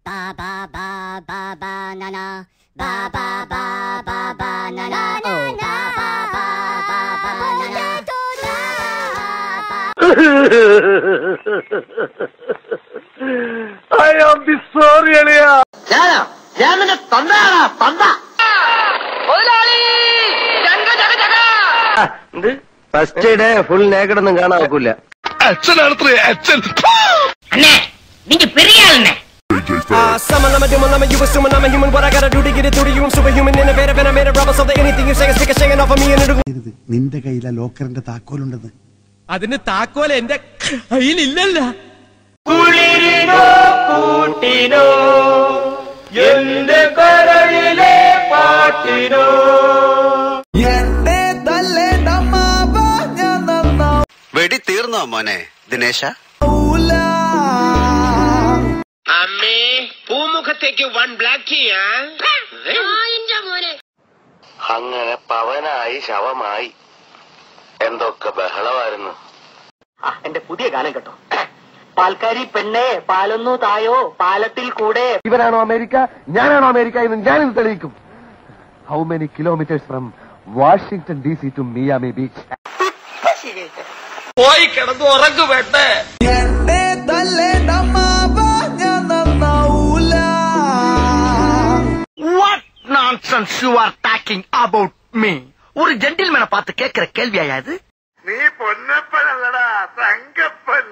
ba ba ba ba ba na na ba ba ba ba ba na na oh ba ba ba ba ba na na I am sorry, Aliya. ഞാനെ തന്താടാ തന്ത first day full നേക്കടൊന്നും കാണാൻ നോക്കൂല. അച്ഛനാണത്രേ അച്ഛൻ. അണ്ണേ നിന്റെ Periya ആളെന്നെ. You assuming I'm a human, what I gotta do to get it through to you? I'm superhuman, innovative, and I made a rubber so that anything you say is stick a shaking off of me and it'll. നിന്റെ കയ്യിലെ ലോക്കറിന്റെ താക്കോലുണ്ടെന്ന്. അതിന് താക്കോൽ എന്റെ കയ്യിലില്ലല്ല. കുളിരിനോ കൂട്ടിനോ എന്റെ കരളിലെ പാട്ടിനോ വെടി തീർന്നോ മോനെ ദിനേശ? അമ്മേ പൂമുഖത്തേക്ക് വൺ ബ്ലാക്ക് അങ്ങനെ പവനായി ശവമായി എന്തൊക്കെ ബഹളമായിരുന്നു. എന്റെ പുതിയ ഗാനം കേട്ടോ. പാൽക്കാരി പെണ്ണെ പാലൊന്നു തായോ പാലത്തിൽ കൂടെ. ഇവരാണോ അമേരിക്ക, ഞാനാണോ അമേരിക്ക എന്ന് ഞാനിത് തെളിയിക്കും. How many kilometres from Washington DC to Miami beach. പോയി കിടന്നു ഉറങ്ങു വേണ്ടേ. What nonsense you are talking about me? ഒരു ജെന്റിൽമാനെ പാത്ത് കേൾക്കിற കേൾവിയായത്. നീ പൊന്നപ്പനല്ലടാ, തങ്കപ്പൻ.